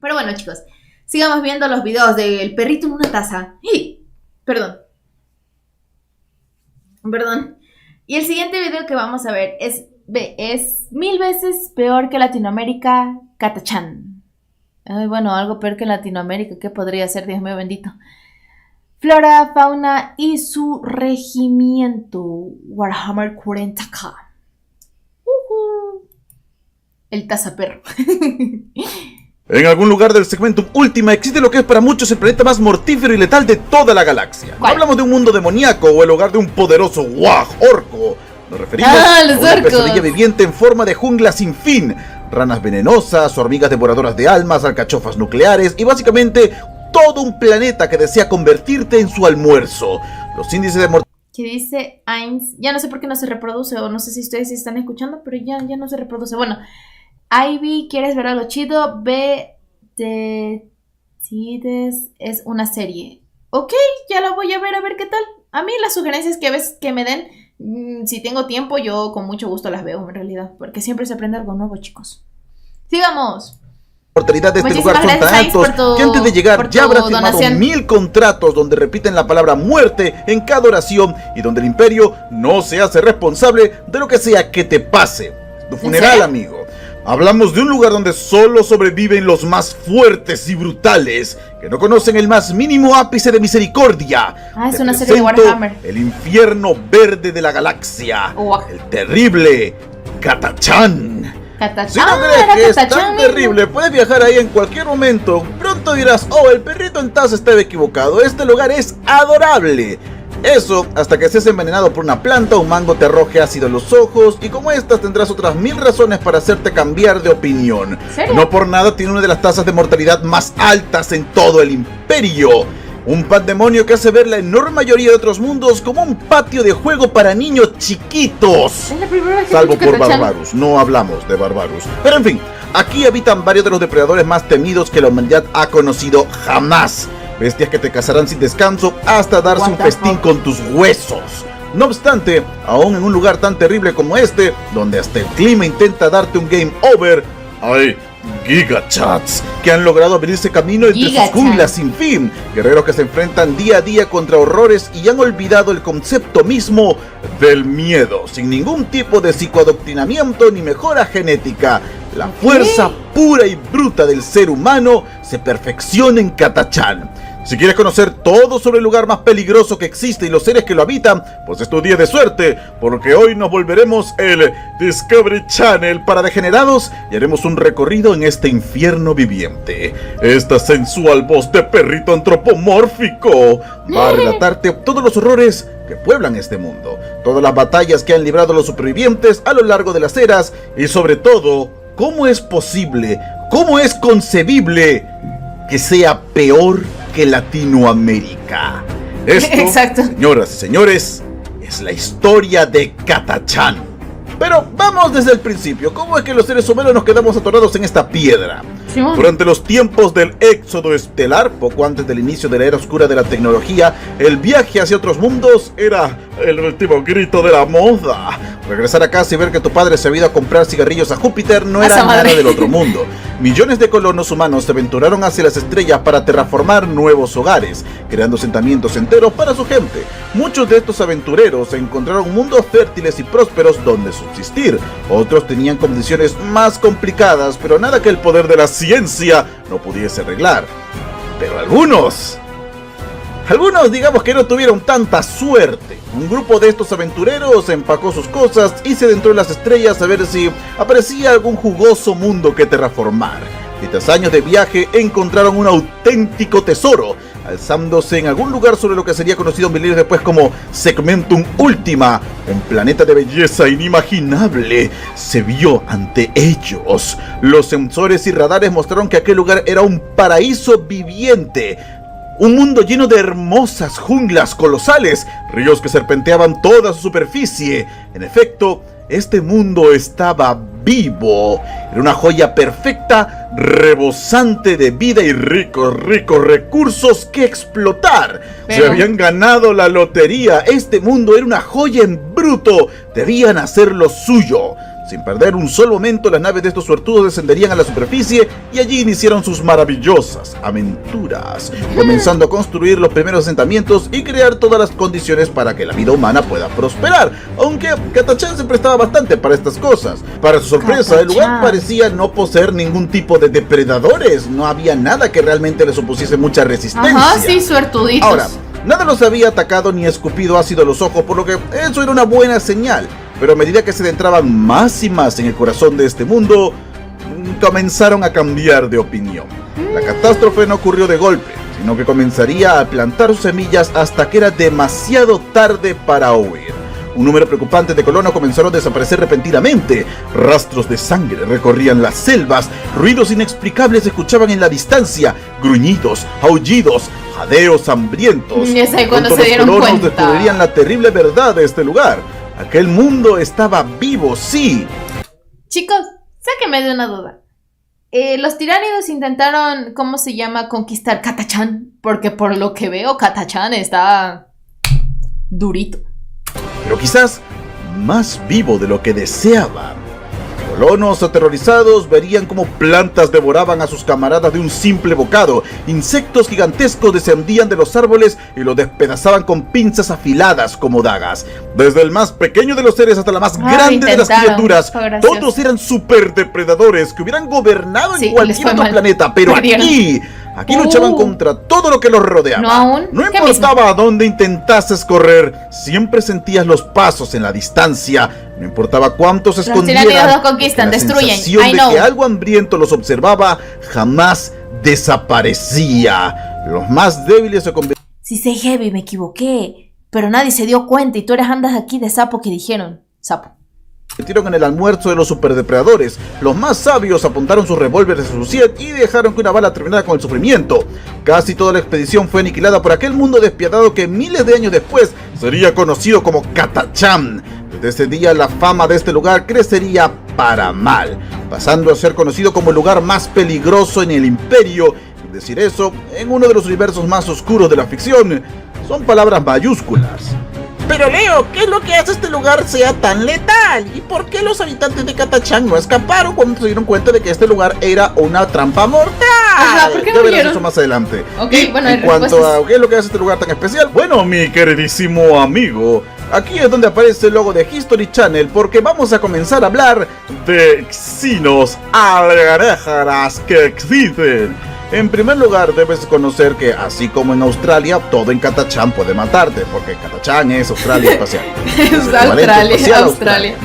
Pero bueno, chicos, sigamos viendo los videos del perrito en una taza. ¡Ey! Perdón. Y el siguiente video que vamos a ver es 1000 veces peor que Latinoamérica, Catachan. Ay, bueno, algo peor que Latinoamérica. ¿Qué podría ser? Dios mío bendito. Flora, fauna y su regimiento. Warhammer 40k. El tazaperro. En algún lugar del segmento Última existe lo que es para muchos el planeta más mortífero y letal de toda la galaxia. No hablamos de un mundo demoníaco o el hogar de un poderoso orco. Nos referimos a una pesadilla viviente en forma de jungla sin fin. Ranas venenosas, hormigas devoradoras de almas, alcachofas nucleares y básicamente todo un planeta que desea convertirte en su almuerzo. Los índices de mortalidad... ¿Qué dice Ains? Ya no sé por qué no se reproduce, o no sé si ustedes están escuchando, pero ya no se reproduce. Bueno, Ivy, ¿quieres ver algo chido? Ve de Tides, es una serie. Ok, ya la voy a ver qué tal. A mí las sugerencias que me den, si tengo tiempo, yo con mucho gusto las veo en realidad, porque siempre se aprende algo nuevo, chicos. ¡Sigamos! Mortalidad de este lugar son tan altos que antes de llegar ya habrá firmado 1000 contratos donde repiten la palabra muerte en cada oración y donde el imperio no se hace responsable de lo que sea que te pase. Tu funeral, amigo. Hablamos de un lugar donde solo sobreviven los más fuertes y brutales, que no conocen el más mínimo ápice de misericordia. Es una serie de Warhammer. El infierno verde de la galaxia. El terrible Catachan. Si no crees que es tan terrible, puedes viajar ahí en cualquier momento. Pronto dirás, oh, el perrito en taza estaba equivocado. Este lugar es adorable. Eso, hasta que seas envenenado por una planta, un mango te arroje ácido en los ojos, y como estas tendrás otras 1000 razones para hacerte cambiar de opinión. ¿Serio? No por nada tiene una de las tasas de mortalidad más altas en todo el imperio. Un pandemonio que hace ver la enorme mayoría de otros mundos como un patio de juego para niños chiquitos. Es la primera vez que salvo por Barbarus, no hablamos de Barbarus. Pero en fin, aquí habitan varios de los depredadores más temidos que la humanidad ha conocido jamás. Bestias que te cazarán sin descanso hasta darse un festín con tus huesos. No obstante, aún en un lugar tan terrible como este, donde hasta el clima intenta darte un game over, hay Gigachats que han logrado abrirse camino entre sus junglas sin fin. Guerreros que se enfrentan día a día contra horrores y han olvidado el concepto mismo del miedo, sin ningún tipo de psicoadoctrinamiento ni mejora genética. La fuerza pura y bruta del ser humano se perfecciona en Catachan. Si quieres conocer todo sobre el lugar más peligroso que existe y los seres que lo habitan, pues es tu día de suerte, porque hoy nos volveremos el Discovery Channel para degenerados y haremos un recorrido en este infierno viviente. Esta sensual voz de perrito antropomórfico va a relatarte todos los horrores que pueblan este mundo, todas las batallas que han librado los supervivientes a lo largo de las eras y sobre todo, cómo es posible, cómo es concebible que sea peor que Latinoamérica. Esto, señoras y señores, es la historia de Catachan. Pero vamos desde el principio. ¿Cómo es que los seres humanos nos quedamos atorados en esta piedra? Durante los tiempos del éxodo estelar, poco antes del inicio de la era oscura de la tecnología, el viaje hacia otros mundos era el último grito de la moda. Regresar a casa y ver que tu padre se había ido a comprar cigarrillos a Júpiter no era nada del otro mundo. Millones de colonos humanos se aventuraron hacia las estrellas para terraformar nuevos hogares, creando asentamientos enteros para su gente. Muchos de estos aventureros encontraron mundos fértiles y prósperos donde subsistir. Otros tenían condiciones más complicadas, pero nada que el poder de la ciencia no pudiese arreglar. Pero algunos digamos que no tuvieron tanta suerte. Un grupo de estos aventureros empacó sus cosas y se adentró en las estrellas a ver si aparecía algún jugoso mundo que terraformar. Y tras años de viaje encontraron un auténtico tesoro, alzándose en algún lugar sobre lo que sería conocido milenios después como Segmentum Ultima, un planeta de belleza inimaginable. Se vio ante ellos. Los sensores y radares mostraron que aquel lugar era un paraíso viviente. Un mundo lleno de hermosas junglas colosales, ríos que serpenteaban toda su superficie. En efecto, este mundo estaba vivo. Era una joya perfecta, rebosante de vida y ricos recursos que explotar. Se habían ganado la lotería. Este mundo era una joya en bruto. Debían hacer lo suyo. Sin perder un solo momento, las naves de estos suertudos descenderían a la superficie y allí iniciaron sus maravillosas aventuras, comenzando a construir los primeros asentamientos y crear todas las condiciones para que la vida humana pueda prosperar, aunque Catachán se prestaba bastante para estas cosas. Para su sorpresa, el lugar parecía no poseer ningún tipo de depredadores, no había nada que realmente les opusiese mucha resistencia. Ajá, sí, suertuditos. Ahora, nada los había atacado ni escupido ácido a los ojos, por lo que eso era una buena señal. Pero a medida que se adentraban más y más en el corazón de este mundo, comenzaron a cambiar de opinión. La catástrofe no ocurrió de golpe, sino que comenzaría a plantar sus semillas hasta que era demasiado tarde para huir. Un número preocupante de colonos comenzaron a desaparecer repentinamente. Rastros de sangre recorrían las selvas, ruidos inexplicables se escuchaban en la distancia, gruñidos, aullidos, jadeos hambrientos. Y es ahí cuando Pronto se dieron los colonos cuenta. descubrirían la terrible verdad de este lugar. Aquel mundo estaba vivo, sí. Chicos, sáquenme de una duda. Los tiránidos intentaron, ¿cómo se llama? Conquistar Catachán. Porque por lo que veo, Catachán está durito. Pero quizás más vivo de lo que deseaban. Colonos aterrorizados verían cómo plantas devoraban a sus camaradas de un simple bocado. Insectos gigantescos descendían de los árboles y los despedazaban con pinzas afiladas como dagas. Desde el más pequeño de los seres hasta la más grande de las criaturas, todos eran superdepredadores que hubieran gobernado en cualquier otro planeta. Pero aquí luchaban contra todo lo que los rodeaba. No importaba a dónde intentases correr, siempre sentías los pasos en la distancia. No importaba cuántos se escondieran, los tiránidos conquistan, destruyen. La sensación de que algo hambriento los observaba jamás desaparecía. Los más débiles se convertían. Sí sé, Heavy, me equivoqué. Pero nadie se dio cuenta y tú eres andas aquí de sapo que dijeron. Sapo. Metieron en el almuerzo de los superdepredadores. Los más sabios apuntaron sus revólveres a su siet y dejaron que una bala terminara con el sufrimiento. Casi toda la expedición fue aniquilada por aquel mundo despiadado que miles de años después sería conocido como Catachán. Desde ese día la fama de este lugar crecería para mal, pasando a ser conocido como el lugar más peligroso en el imperio. Y decir eso en uno de los universos más oscuros de la ficción son palabras mayúsculas. Pero Leo, ¿qué es lo que hace este lugar sea tan letal? ¿Y por qué los habitantes de Catachán no escaparon cuando se dieron cuenta de que este lugar era una trampa mortal? Ajá, ¿por qué no ya verás vieron? eso más adelante. Ok, Y bueno, en cuanto a qué es lo que hace este lugar tan especial, bueno, mi queridísimo amigo, aquí es donde aparece el logo de History Channel, porque vamos a comenzar a hablar de Xenos alienígenas que existen. En primer lugar, debes conocer que, así como en Australia, todo en Catachán puede matarte, porque Catachán es Australia espacial. Es Australia.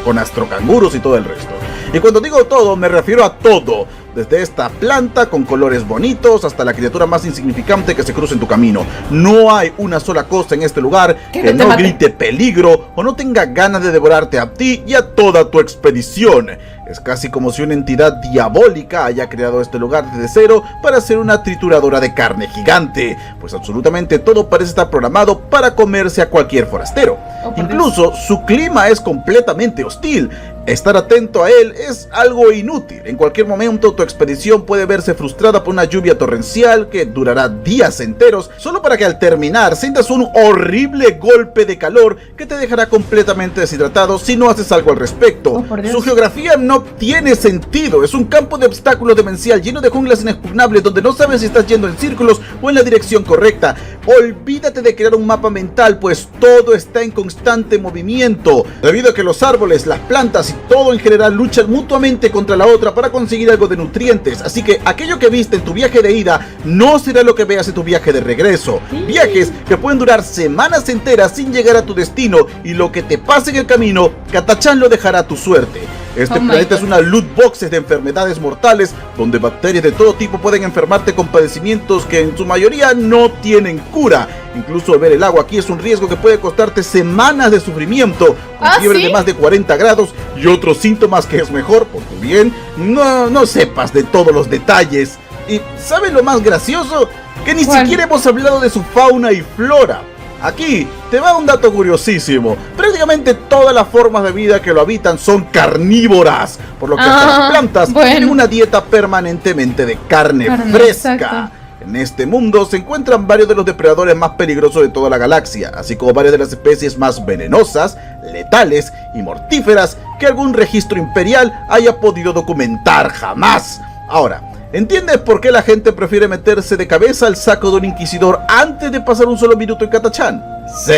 Con astrocanguros y todo el resto. Y cuando digo todo, me refiero a todo. Desde esta planta con colores bonitos hasta la criatura más insignificante que se cruce en tu camino. No hay una sola cosa en este lugar que no grite peligro o no tenga ganas de devorarte a ti y a toda tu expedición. Es casi como si una entidad diabólica haya creado este lugar desde cero para ser una trituradora de carne gigante, pues absolutamente todo parece estar programado para comerse a cualquier forastero. Incluso su clima es completamente hostil. Estar atento a él es algo inútil. En cualquier momento tu expedición puede verse frustrada por una lluvia torrencial que durará días enteros, solo para que al terminar sientas un horrible golpe de calor que te dejará completamente deshidratado si no haces algo al respecto. Su geografía no tiene sentido. Es un campo de obstáculos demencial lleno de junglas inexpugnables donde no sabes si estás yendo en círculos o en la dirección correcta. Olvídate de crear un mapa mental, pues todo está en constante movimiento, debido a que los árboles, las plantas y todo en general luchan mutuamente contra la otra para conseguir algo de nutrientes. Así que aquello que viste en tu viaje de ida no será lo que veas en tu viaje de regreso. Viajes que pueden durar semanas enteras sin llegar a tu destino, y lo que te pase en el camino, Catachán lo dejará a tu suerte. Este planeta es una loot boxes de enfermedades mortales, donde bacterias de todo tipo pueden enfermarte con padecimientos que en su mayoría no tienen cura. Incluso beber el agua aquí es un riesgo que puede costarte semanas de sufrimiento, con fiebre de más de 40 grados y otros síntomas que es mejor, por tu bien, no sepas de todos los detalles. Y ¿sabes lo más gracioso? Que ni siquiera hemos hablado de su fauna y flora. Aquí te va un dato curiosísimo. Prácticamente todas las formas de vida que lo habitan son carnívoras, por lo que hasta las plantas tienen una dieta permanentemente de carne fresca. Exacto. En este mundo se encuentran varios de los depredadores más peligrosos de toda la galaxia, así como varias de las especies más venenosas, letales y mortíferas que algún registro imperial haya podido documentar jamás. Ahora, ¿entiendes por qué la gente prefiere meterse de cabeza al saco de un inquisidor antes de pasar un solo minuto en Catachán? Sí,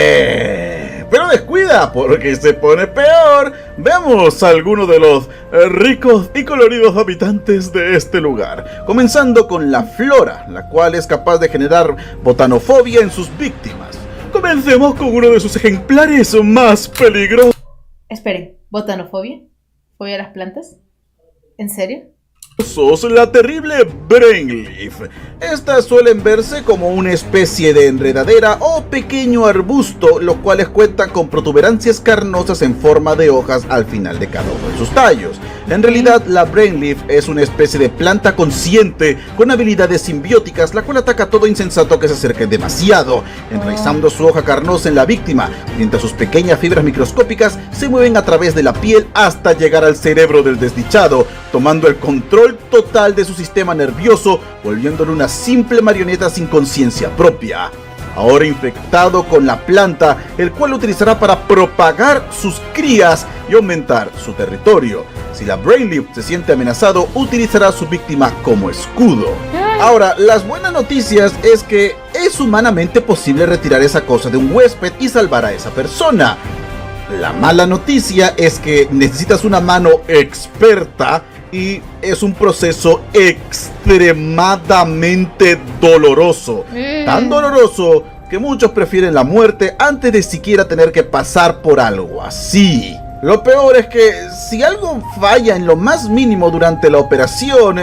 pero descuida porque se pone peor. Veamos a algunos de los ricos y coloridos habitantes de este lugar, comenzando con la flora, la cual es capaz de generar botanofobia en sus víctimas. Comencemos con uno de sus ejemplares más peligrosos. Esperen, ¿botanofobia? ¿Fobia a las plantas? ¿En serio? La terrible Brainleaf. Estas suelen verse como una especie de enredadera o pequeño arbusto, los cuales cuentan con protuberancias carnosas en forma de hojas al final de cada uno de sus tallos. En realidad, la Brainleaf es una especie de planta consciente con habilidades simbióticas, la cual ataca a todo insensato que se acerque demasiado, enraizando su hoja carnosa en la víctima, mientras sus pequeñas fibras microscópicas se mueven a través de la piel hasta llegar al cerebro del desdichado, tomando el control total de su sistema nervioso, volviéndolo una simple marioneta sin conciencia propia. Ahora infectado con la planta, el cual lo utilizará para propagar sus crías y aumentar su territorio. Si la Brainleaf se siente amenazado, utilizará a su víctima como escudo. Ahora, las buenas noticias es que es humanamente posible retirar esa cosa de un huésped y salvar a esa persona. La mala noticia es que necesitas una mano experta y es un proceso extremadamente doloroso. Tan doloroso que muchos prefieren la muerte antes de siquiera tener que pasar por algo así. Lo peor es que si algo falla en lo más mínimo durante la operación,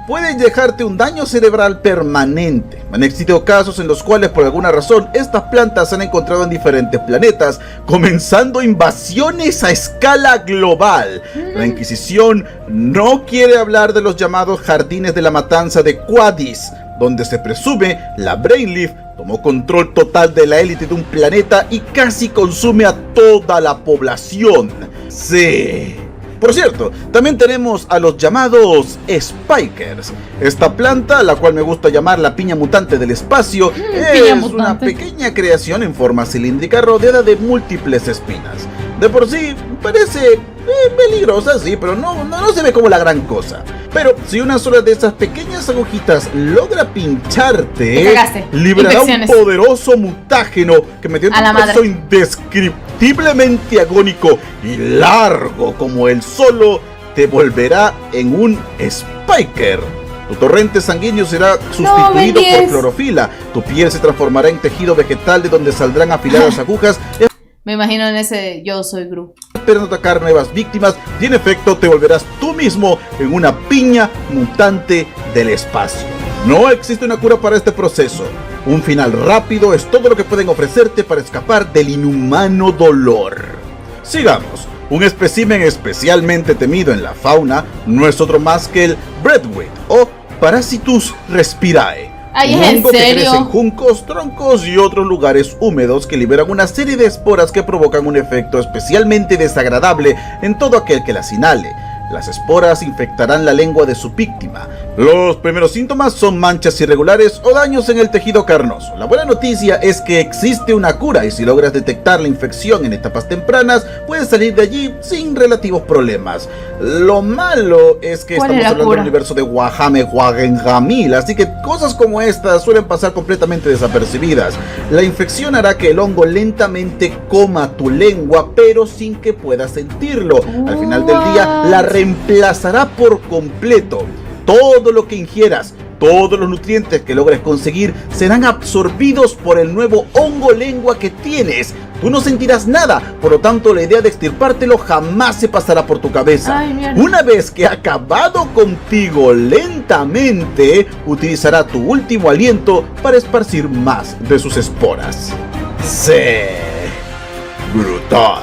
puede dejarte un daño cerebral permanente. Han existido casos en los cuales por alguna razón estas plantas se han encontrado en diferentes planetas, comenzando invasiones a escala global. La Inquisición no quiere hablar de los llamados Jardines de la Matanza de Quadis, donde se presume la Brainleaf tomó control total de la élite de un planeta y casi consume a toda la población. Sí. Por cierto, también tenemos a los llamados Spikers. Esta planta, la cual me gusta llamar la piña mutante del espacio, es una pequeña creación en forma cilíndrica rodeada de múltiples espinas. De por sí, parece peligrosa, sí, pero no se ve como la gran cosa. Pero si una sola de esas pequeñas agujitas logra pincharte, liberará un poderoso mutágeno que mediante un proceso indescriptiblemente agónico y largo como el solo, te volverá en un Spiker. Tu torrente sanguíneo será sustituido por clorofila. Tu piel se transformará en tejido vegetal de donde saldrán afiladas agujas. Me imagino en ese Yo Soy Gru. Esperando atacar nuevas víctimas y en efecto te volverás tú mismo en una piña mutante del espacio. No existe una cura para este proceso. Un final rápido es todo lo que pueden ofrecerte para escapar del inhumano dolor. Sigamos. Un espécimen especialmente temido en la fauna no es otro más que el Breadwheat o Parasitus respirae. Ay, un hongo ¿en serio? que crece en juncos, troncos y otros lugares húmedos que liberan una serie de esporas que provocan un efecto especialmente desagradable en todo aquel que las inhale. Las esporas infectarán la lengua de su víctima. Los primeros síntomas son manchas irregulares o daños en el tejido carnoso. La buena noticia es que existe una cura y si logras detectar la infección en etapas tempranas, puedes salir de allí sin relativos problemas. Lo malo es que estamos hablando del universo de Warhammer Wagenhamil, así que cosas como estas suelen pasar completamente desapercibidas. La infección hará que el hongo lentamente coma tu lengua, pero sin que puedas sentirlo. Al final del día, la reemplazará por completo. Todo lo que ingieras, todos los nutrientes que logres conseguir serán absorbidos por el nuevo hongo lengua que tienes. Tú no sentirás nada, por lo tanto la idea de extirpártelo jamás se pasará por tu cabeza. Ay, una vez que ha acabado contigo lentamente, utilizará tu último aliento para esparcir más de sus esporas. Sí, brutal.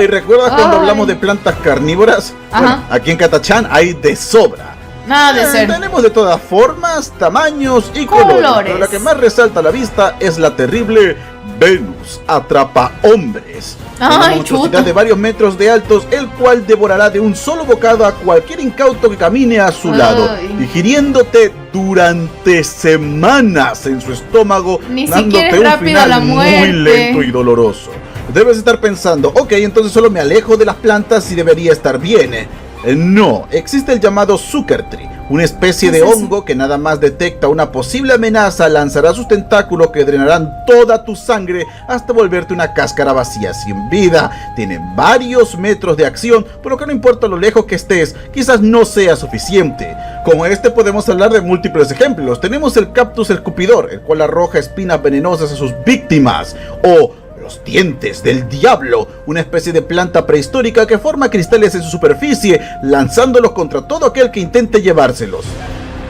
Y ¿recuerdas cuando hablamos de plantas carnívoras? Bueno, aquí en Catachán hay de sobra. Nada de ser. Tenemos de todas formas, tamaños y colores. Pero la que más resalta a la vista es la terrible Venus atrapa hombres. Una monstruosidad de varios metros de altos, el cual devorará de un solo bocado a cualquier incauto que camine a su lado, digiriéndote durante semanas en su estómago, Ni dándote un final muy lento y doloroso. Debes estar pensando, ok, entonces solo me alejo de las plantas y debería estar bien. No, existe el llamado Sucker Tree, una especie de hongo que nada más detecta una posible amenaza, lanzará sus tentáculos que drenarán toda tu sangre hasta volverte una cáscara vacía sin vida. Tiene varios metros de acción, por lo que no importa lo lejos que estés, quizás no sea suficiente. Como este podemos hablar de múltiples ejemplos. Tenemos el cactus escupidor, el cual arroja espinas venenosas a sus víctimas, o los dientes del diablo, una especie de planta prehistórica que forma cristales en su superficie, lanzándolos contra todo aquel que intente llevárselos.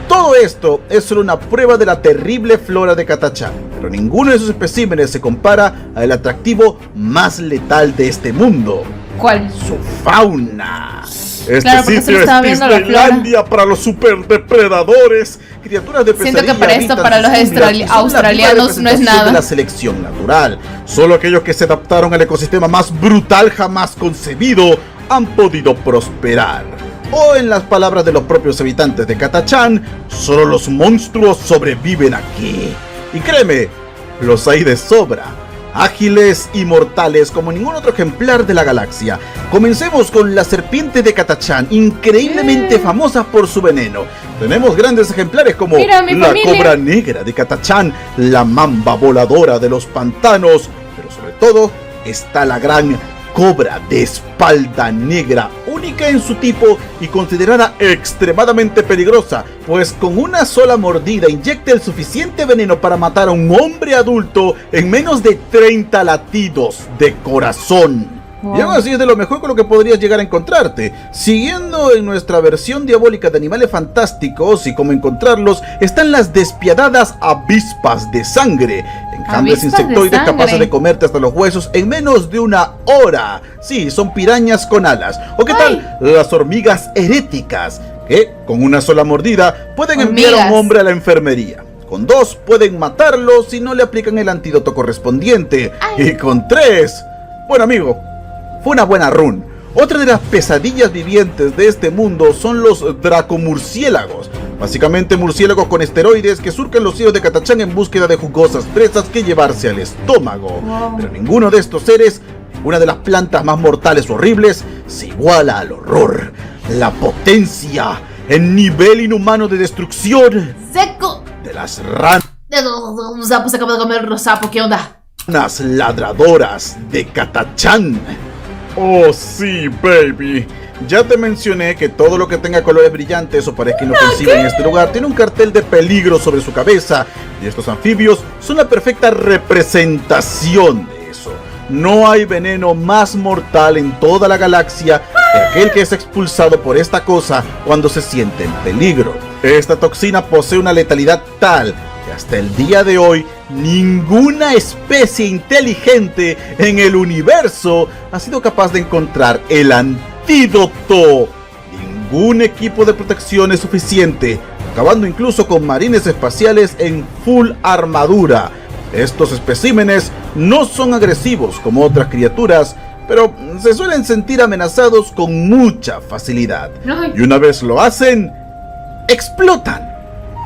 Todo esto es solo una prueba de la terrible flora de Catachán, pero ninguno de sus especímenes se compara al atractivo más letal de este mundo. ¿Cuál? Su fauna. Claro, Sitio es Disneylandia para los superdepredadores. Criaturas de pesadilla. Siento que para esto, para los australianos no es nada. De la selección natural. Solo aquellos que se adaptaron al ecosistema más brutal jamás concebido han podido prosperar. O en las palabras de los propios habitantes de Catachán, solo los monstruos sobreviven aquí. Y créeme, los hay de sobra. Ágiles y mortales como ningún otro ejemplar de la galaxia. Comencemos con la serpiente de Catachán, increíblemente famosa por su veneno. Tenemos grandes ejemplares como la cobra negra de Catachán, la mamba voladora de los pantanos, pero sobre todo está la gran cobra de espalda negra, única en su tipo y considerada extremadamente peligrosa, pues con una sola mordida inyecta el suficiente veneno para matar a un hombre adulto en menos de 30 latidos de corazón. Y aún así es de lo mejor con lo que podrías llegar a encontrarte. Siguiendo en nuestra versión diabólica de animales fantásticos y cómo encontrarlos, están las despiadadas avispas de sangre. Enjambres insectoides capaces de comerte hasta los huesos en menos de una hora. Sí, son pirañas con alas. ¿O qué tal las hormigas heréticas? Que con una sola mordida pueden enviar a un hombre a la enfermería. Con 2 pueden matarlo si no le aplican el antídoto correspondiente. Y con 3, bueno amigo, fue una buena run. Otra de las pesadillas vivientes de este mundo son los dracomurciélagos. Básicamente murciélagos con esteroides que surcan los cielos de Catachán en búsqueda de jugosas presas que llevarse al estómago. Pero ninguno de estos seres, una de las plantas más mortales o horribles, se iguala al horror, la potencia, el nivel inhumano de destrucción seco de las ranas. Un sapo se acaba de comer un sapo, ¿qué onda? Las ladradoras de Catachán. Oh sí, baby. Ya te mencioné que todo lo que tenga colores brillantes o parezca inofensivo en este lugar tiene un cartel de peligro sobre su cabeza. Y estos anfibios son la perfecta representación de eso. No hay veneno más mortal en toda la galaxia que aquel que es expulsado por esta cosa cuando se siente en peligro. Esta toxina posee una letalidad tal que hasta el día de hoy ninguna especie inteligente en el universo ha sido capaz de encontrar el antídoto. Ningún equipo de protección es suficiente, acabando incluso con marines espaciales en full armadura. Estos especímenes no son agresivos como otras criaturas, pero se suelen sentir amenazados con mucha facilidad. Y una vez lo hacen, explotan.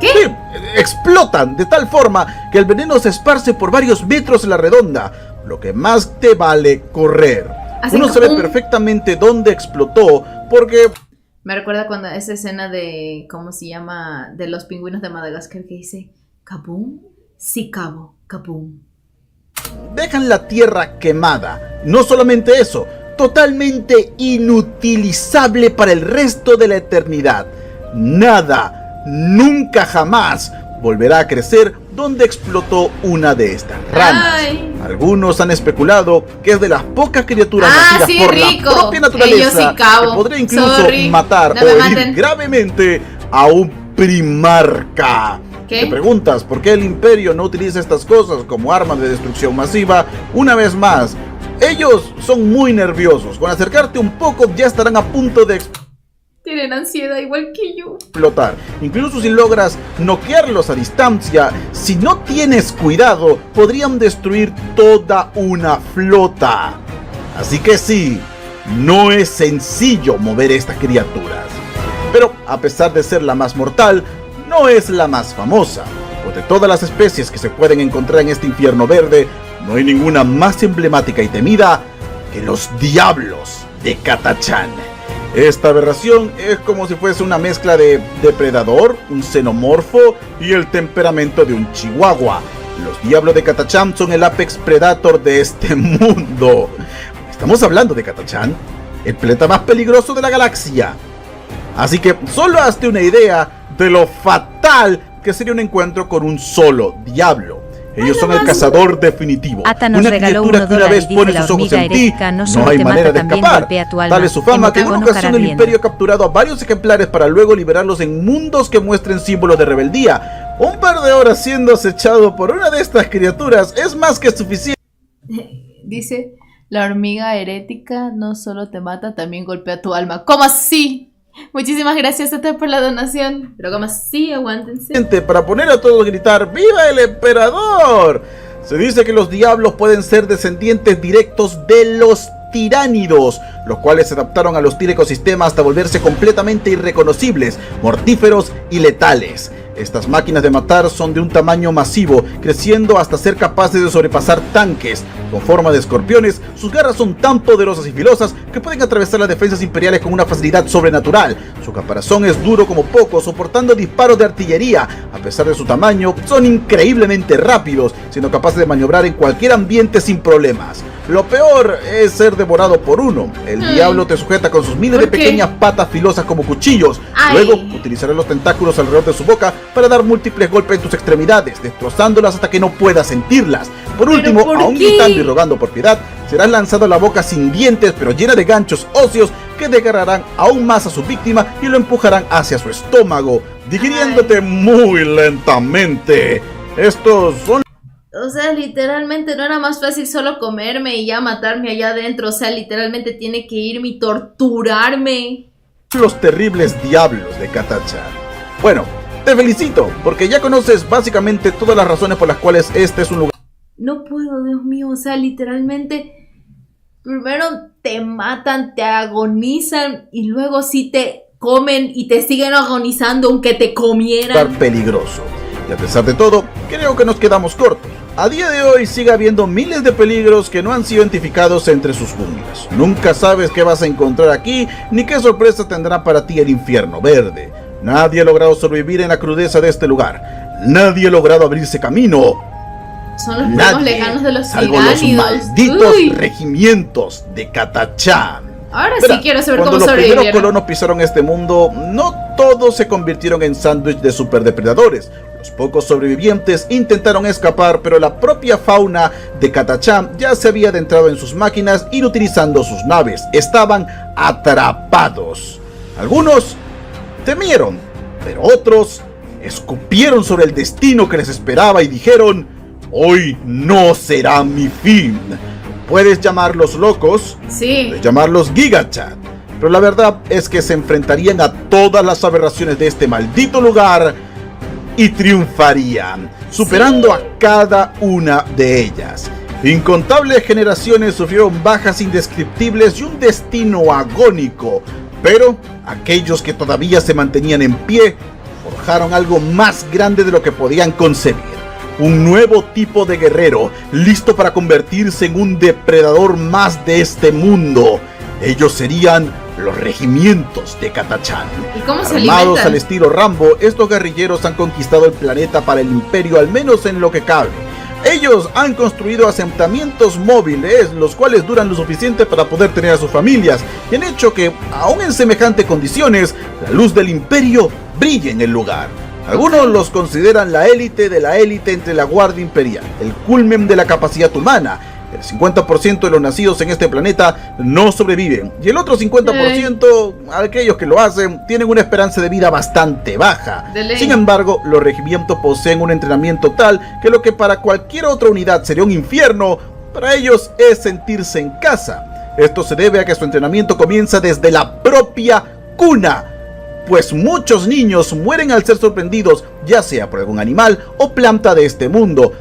¿Qué? Sí, explotan de tal forma que el veneno se esparce por varios metros en la redonda, lo que más te vale correr. Uno sabe perfectamente dónde explotó porque... Me recuerda cuando esa escena de, ¿cómo se llama? De los pingüinos de Madagascar que dice, ¿Kaboom? Sí, cabo, kaboom. Dejan la tierra quemada. No solamente eso, totalmente inutilizable para el resto de la eternidad. Nada, nunca jamás volverá a crecer donde explotó una de estas ranas. Ay. Algunos han especulado que es de las pocas criaturas nacidas por la propia naturaleza que podría incluso matar o herir gravemente a un primarca. ¿Qué? Te preguntas por qué el Imperio no utiliza estas cosas como armas de destrucción masiva. Una vez más, ellos son muy nerviosos. Con acercarte un poco ya estarán a punto de tienen ansiedad igual que yo. Explotar. Incluso si logras noquearlos a distancia, si no tienes cuidado, podrían destruir toda una flota. Así que sí, no es sencillo mover estas criaturas. Pero a pesar de ser la más mortal, no es la más famosa. Pues de todas las especies que se pueden encontrar en este infierno verde, no hay ninguna más emblemática y temida que los diablos de Catachán. Esta aberración es como si fuese una mezcla de depredador, un xenomorfo y el temperamento de un chihuahua. Los diablos de Catachán son el apex predator de este mundo. Estamos hablando de Catachán, el planeta más peligroso de la galaxia. Así que solo hazte una idea de lo fatal que sería un encuentro con un solo diablo. Ellos son el cazador definitivo. Ata nos una regaló criatura que una $1 vez y dice pone la sus ojos hormiga en ti, herética no no solo hay te manera mata, de también escapar. golpea tu alma. Tal es su fama que en una Octágono ocasión el Carabieno. Imperio ha capturado a varios ejemplares para luego liberarlos en mundos que muestren símbolos de rebeldía. Un par de horas siendo acechado por una de estas criaturas es más que suficiente. Dice, la hormiga herética no solo te mata, también golpea tu alma. ¿Cómo así? Muchísimas gracias a ti por la donación. Pero ¿cómo así? Aguántense. Para poner a todos a gritar ¡Viva el emperador! Se dice que los diablos pueden ser descendientes directos de los tiránidos, los cuales se adaptaron a los ecosistemas hasta volverse completamente irreconocibles, mortíferos y letales. Estas máquinas de matar son de un tamaño masivo, creciendo hasta ser capaces de sobrepasar tanques. Con forma de escorpiones, sus garras son tan poderosas y filosas que pueden atravesar las defensas imperiales con una facilidad sobrenatural. Su caparazón es duro como poco, soportando disparos de artillería. A pesar de su tamaño, son increíblemente rápidos, siendo capaces de maniobrar en cualquier ambiente sin problemas. Lo peor es ser devorado por uno. El diablo te sujeta con sus miles de pequeñas patas filosas como cuchillos. Luego utilizará los tentáculos alrededor de su boca para dar múltiples golpes en tus extremidades, destrozándolas hasta que no puedas sentirlas. Por último, aún gritando y rogando por piedad, serás lanzado a la boca sin dientes pero llena de ganchos óseos que desgarrarán aún más a su víctima y lo empujarán hacia su estómago, digiriéndote muy lentamente. Estos son... O sea, literalmente no era más fácil solo comerme y ya matarme allá adentro. O sea, literalmente tiene que irme y torturarme. los terribles diablos de Catachán. Bueno, te felicito, porque ya conoces básicamente todas las razones por las cuales este es un lugar... No puedo, Dios mío, o sea, literalmente... Primero te matan, te agonizan y luego sí te comen y te siguen agonizando aunque te comieran. Peligroso. Y a pesar de todo, creo que nos quedamos cortos. A día de hoy sigue habiendo miles de peligros que no han sido identificados entre sus junglas. Nunca sabes qué vas a encontrar aquí, ni qué sorpresa tendrá para ti el infierno verde. Nadie ha logrado sobrevivir en la crudeza de este lugar. Nadie ha logrado abrirse camino. Son los primos lejanos de los salvo los tiránidos. malditos regimientos de Catachán. Ahora sí quiero saber cómo sobrevivieron. Cuando los primeros colonos pisaron este mundo, no todos se convirtieron en sándwich de superdepredadores. Los pocos sobrevivientes intentaron escapar, pero la propia fauna de Catachán ya se había adentrado en sus máquinas inutilizando sus naves. Estaban atrapados. Algunos temieron, pero otros escupieron sobre el destino que les esperaba y dijeron: hoy no será mi fin. Puedes llamarlos locos, sí, puedes llamarlos gigachat, pero la verdad es que se enfrentarían a todas las aberraciones de este maldito lugar y triunfarían, superando a cada una de ellas. Incontables generaciones sufrieron bajas indescriptibles y un destino agónico, pero aquellos que todavía se mantenían en pie forjaron algo más grande de lo que podían concebir. Un nuevo tipo de guerrero, listo para convertirse en un depredador más de este mundo. Ellos serían los regimientos de Catachán. ¿Y cómo se Armados alimentan? al estilo Rambo, estos guerrilleros han conquistado el planeta para el imperio, al menos en lo que cabe. Ellos han construido asentamientos móviles, los cuales duran lo suficiente para poder tener a sus familias, y han hecho que, aún en semejantes condiciones, la luz del imperio brille en el lugar. Algunos los consideran la élite de la élite entre la Guardia Imperial, el culmen de la capacidad humana. El 50% de los nacidos en este planeta no sobreviven, y el otro 50%, aquellos que lo hacen, tienen una esperanza de vida bastante baja. Sin embargo, los regimientos poseen un entrenamiento tal que lo que para cualquier otra unidad sería un infierno, para ellos es sentirse en casa. Esto se debe a que su entrenamiento comienza desde la propia cuna, pues muchos niños mueren al ser sorprendidos, ya sea por algún animal o planta de este mundo.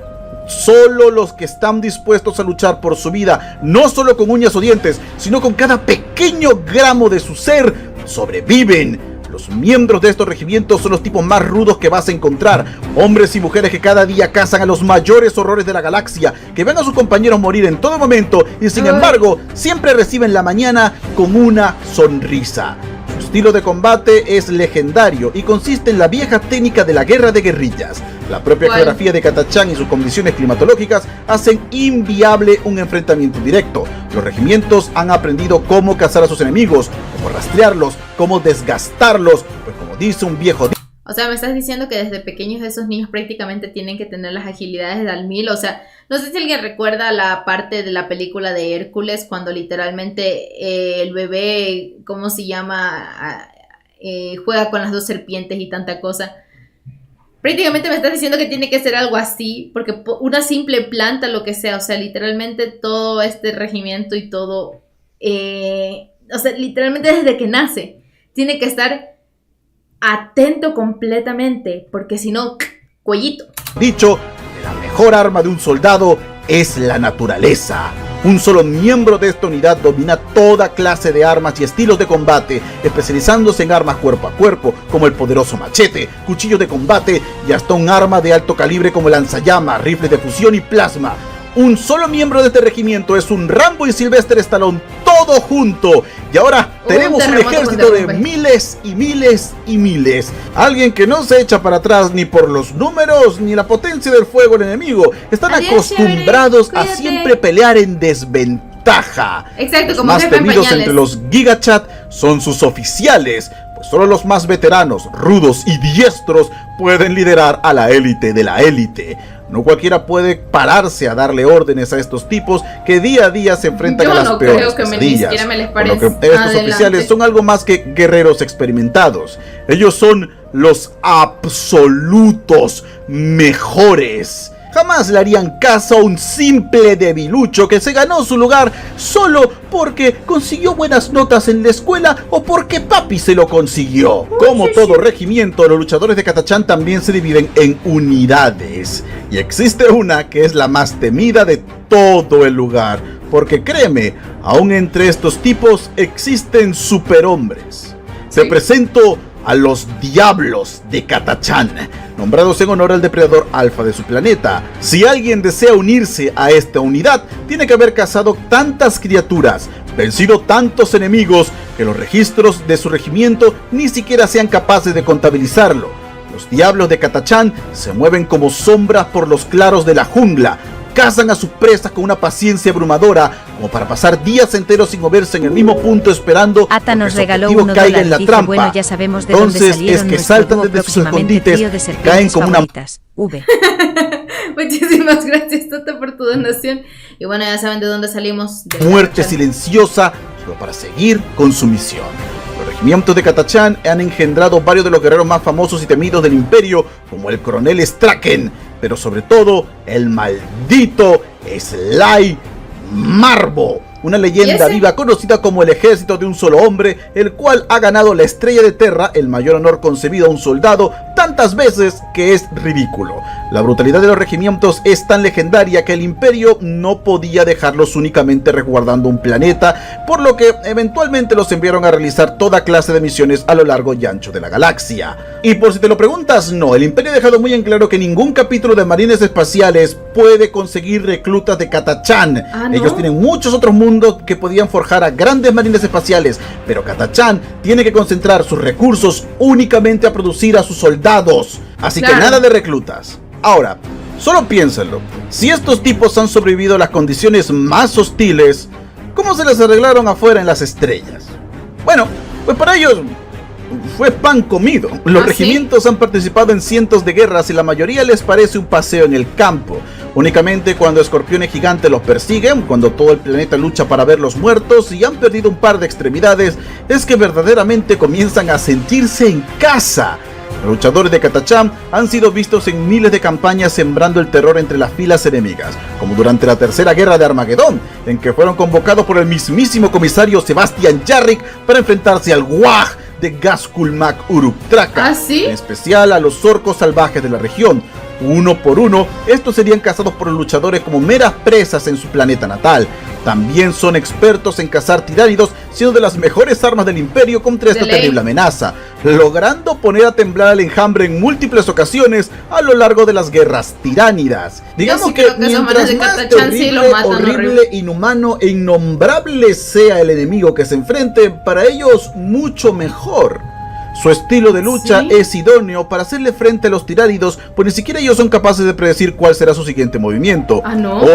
Solo los que están dispuestos a luchar por su vida, no solo con uñas o dientes, sino con cada pequeño gramo de su ser, sobreviven. Los miembros de estos regimientos son los tipos más rudos que vas a encontrar. Hombres y mujeres que cada día cazan a los mayores horrores de la galaxia, que ven a sus compañeros morir en todo momento y sin embargo siempre reciben la mañana con una sonrisa. Su estilo de combate es legendario y consiste en la vieja técnica de la guerra de guerrillas. La propia geografía de Catachán y sus condiciones climatológicas hacen inviable un enfrentamiento directo. Los regimientos han aprendido cómo cazar a sus enemigos, cómo rastrearlos, cómo desgastarlos, pues como dice un viejo... O sea, me estás diciendo que desde pequeños esos niños prácticamente tienen que tener las agilidades de al mil. O sea, no sé si alguien recuerda la parte de la película de Hércules cuando literalmente el bebé, ¿cómo se llama? Juega con las dos serpientes y tanta cosa. Prácticamente me estás diciendo que tiene que ser algo así, porque una simple planta, lo que sea, o sea, literalmente todo este regimiento y todo, o sea, literalmente desde que nace, tiene que estar atento completamente, porque si no, cuellito. Dicho que la mejor arma de un soldado es la naturaleza. Un solo miembro de esta unidad domina toda clase de armas y estilos de combate, especializándose en armas cuerpo a cuerpo, como el poderoso machete, cuchillos de combate y hasta un arma de alto calibre como lanzallamas, rifles de fusión y plasma. Un solo miembro de este regimiento es un Rambo y Sylvester Stallone, todo junto. Y ahora tenemos un ejército de miles y miles y miles. Alguien que no se echa para atrás ni por los números ni la potencia del fuego del enemigo. Están acostumbrados a siempre pelear en desventaja. Exacto, los como más temidos entre los Gigachat son sus oficiales, pues solo los más veteranos, rudos y diestros pueden liderar a la élite de la élite. No cualquiera puede pararse a darle órdenes a estos tipos que día a día se enfrentan a las peores pesadillas. Por lo que estos oficiales son algo más que guerreros experimentados. Ellos son los absolutos mejores. Jamás le harían caso a un simple debilucho que se ganó su lugar solo porque consiguió buenas notas en la escuela o porque papi se lo consiguió. Como todo regimiento, los luchadores de Catachán también se dividen en unidades. Y existe una que es la más temida de todo el lugar. Porque créeme, aún entre estos tipos existen superhombres. Te presento a los Diablos de Catachán, nombrados en honor al depredador alfa de su planeta. Si alguien desea unirse a esta unidad, tiene que haber cazado tantas criaturas, vencido tantos enemigos, que los registros de su regimiento ni siquiera sean capaces de contabilizarlo. Los Diablos de Catachán se mueven como sombras por los claros de la jungla, cazan a sus presas con una paciencia abrumadora, como para pasar días enteros sin moverse en el mismo punto esperando Ata nos que su regaló objetivo $1. caiga en la Dice, trampa. bueno, ya sabemos de Entonces dónde salieron es que nuestro saltan dúo desde sus próximamente, escondites, trío de caen serpientes como una... favoritas. V. Muchísimas gracias, Tata, por tu donación. Y bueno, ya saben de dónde salimos. De muerte silenciosa, solo para seguir con su misión. Los regimientos de Catachán han engendrado varios de los guerreros más famosos y temidos del imperio, como el coronel Straken, pero sobre todo el maldito Sly Marbo, una leyenda viva conocida como el ejército de un solo hombre, el cual ha ganado la estrella de Terra, el mayor honor concebido a un soldado, tantas veces que es ridículo. La brutalidad de los regimientos es tan legendaria que el imperio no podía dejarlos únicamente resguardando un planeta, por lo que eventualmente los enviaron a realizar toda clase de misiones a lo largo y ancho de la galaxia. Y por si te lo preguntas, no, el imperio ha dejado muy en claro que ningún capítulo de Marines Espaciales puede conseguir reclutas de Catachán. ¿No? Ellos tienen muchos otros mundos que podían forjar a grandes marines espaciales, pero Catachán tiene que concentrar sus recursos únicamente a producir a sus soldados. Así que nada de reclutas. Ahora, solo piénsalo, si estos tipos han sobrevivido a las condiciones más hostiles, ¿cómo se les arreglaron afuera en las estrellas? Bueno, pues para ellos fue pan comido. Los regimientos han participado en cientos de guerras y la mayoría les parece un paseo en el campo. Únicamente cuando escorpiones gigantes los persiguen, cuando todo el planeta lucha para verlos muertos y han perdido un par de extremidades, es que verdaderamente comienzan a sentirse en casa. Los luchadores de Catachán han sido vistos en miles de campañas sembrando el terror entre las filas enemigas, como durante la tercera guerra de Armagedón, en que fueron convocados por el mismísimo comisario Sebastian Jarrick para enfrentarse al Wag de Gaskulmak Uruk Traka, en especial a los orcos salvajes de la región. Uno por uno, estos serían cazados por los luchadores como meras presas en su planeta natal. También son expertos en cazar tiránidos, siendo de las mejores armas del imperio contra esta terrible amenaza, logrando poner a temblar al enjambre en múltiples ocasiones a lo largo de las guerras tiránidas. Digamos que mientras más terrible, horrible, inhumano e innombrable sea el enemigo que se enfrente, para ellos mucho mejor. Su estilo de lucha es idóneo para hacerle frente a los tiránidos, pues ni siquiera ellos son capaces de predecir cuál será su siguiente movimiento.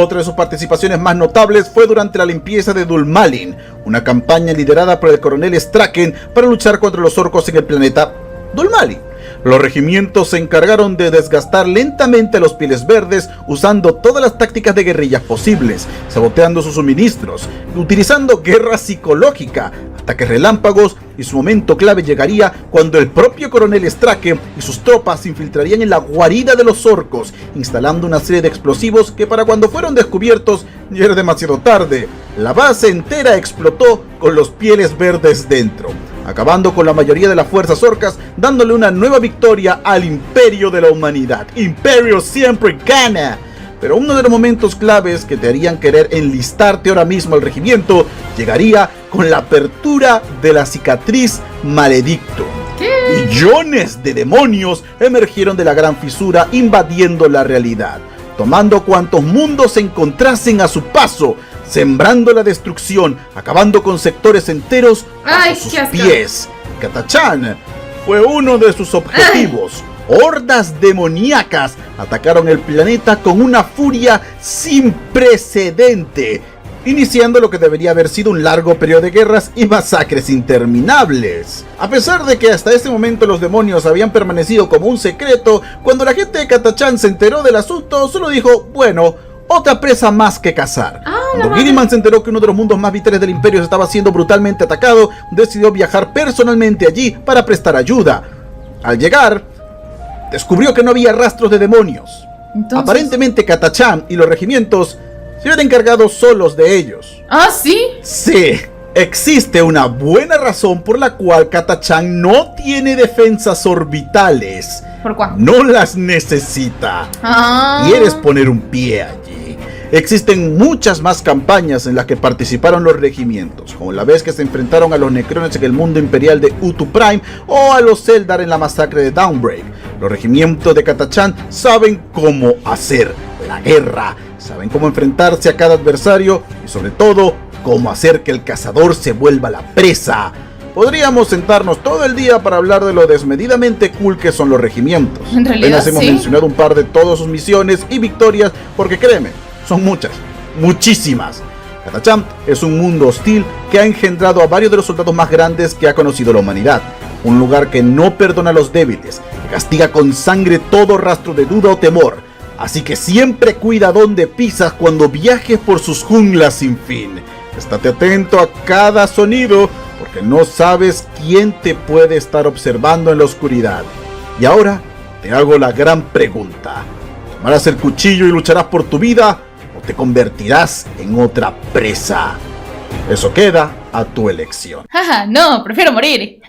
Otra de sus participaciones más notables fue durante la limpieza de Dulmalin, una campaña liderada por el coronel Straken para luchar contra los orcos en el planeta Dulmalin. Los regimientos se encargaron de desgastar lentamente a los Pieles Verdes usando todas las tácticas de guerrillas posibles, saboteando sus suministros, utilizando guerra psicológica, ataques relámpagos, y su momento clave llegaría cuando el propio coronel Strake y sus tropas se infiltrarían en la guarida de los orcos, instalando una serie de explosivos que para cuando fueron descubiertos ya era demasiado tarde. La base entera explotó con los Pieles Verdes dentro, acabando con la mayoría de las fuerzas orcas, dándole una nueva victoria al imperio de la humanidad. ¡Imperio siempre gana! Pero uno de los momentos claves que te harían querer enlistarte ahora mismo al regimiento llegaría con la apertura de la cicatriz Maledictum. Millones de demonios emergieron de la gran fisura, invadiendo la realidad, tomando cuantos mundos se encontrasen a su paso, sembrando la destrucción, acabando con sectores enteros bajo sus pies. Catachan fue uno de sus objetivos. Hordas demoníacas atacaron el planeta con una furia sin precedente, iniciando lo que debería haber sido un largo periodo de guerras y masacres interminables. A pesar de que hasta ese momento los demonios habían permanecido como un secreto, cuando la gente de Catachan se enteró del asunto, solo dijo, bueno, otra presa más que cazar. Cuando Gilliman se enteró que uno de los mundos más vitales del imperio estaba siendo brutalmente atacado, decidió viajar personalmente allí para prestar ayuda. Al llegar, descubrió que no había rastros de demonios. Aparentemente Catachan y los regimientos se habían encargado solos de ellos. ¿Ah, sí? Sí, existe una buena razón por la cual Catachan no tiene defensas orbitales. ¿Por cuál? No las necesita. ¿Quieres poner un pie allí? Existen muchas más campañas en las que participaron los regimientos, como la vez que se enfrentaron a los Necrones en el mundo imperial de Utu Prime o a los Eldar en la masacre de Dawnbreak. Los regimientos de Catachan saben cómo hacer la guerra, saben cómo enfrentarse a cada adversario y sobre todo cómo hacer que el cazador se vuelva la presa. Podríamos sentarnos todo el día para hablar de lo desmedidamente cool que son los regimientos. En realidad, apenas hemos mencionado un par de todas sus misiones y victorias, porque créeme, son muchas, muchísimas. Catachan es un mundo hostil que ha engendrado a varios de los soldados más grandes que ha conocido la humanidad. Un lugar que no perdona a los débiles, que castiga con sangre todo rastro de duda o temor. Así que siempre cuida dónde pisas cuando viajes por sus junglas sin fin. Estate atento a cada sonido, porque no sabes quién te puede estar observando en la oscuridad. Y ahora te hago la gran pregunta. ¿Tomarás el cuchillo y lucharás por tu vida o te convertirás en otra presa? Eso queda a tu elección. Jaja, no, prefiero morir.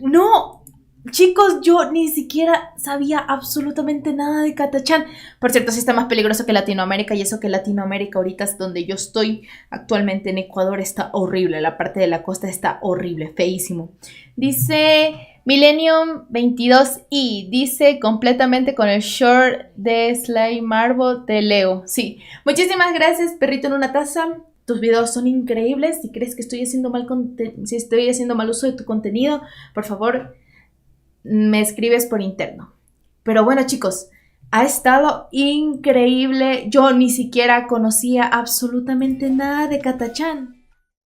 No, chicos, yo ni siquiera sabía absolutamente nada de Catachan. Por cierto, sí está más peligroso que Latinoamérica, y eso que Latinoamérica ahorita es donde yo estoy actualmente en Ecuador, está horrible, la parte de la costa está horrible, feísimo. Dice Millennium 22i, dice completamente con el short de Sly Marvo de Leo. Sí, muchísimas gracias, perrito en una taza. Tus videos son increíbles. Si crees que estoy haciendo mal uso de tu contenido, por favor, me escribes por interno. Pero bueno, chicos, ha estado increíble. Yo ni siquiera conocía absolutamente nada de Catachan.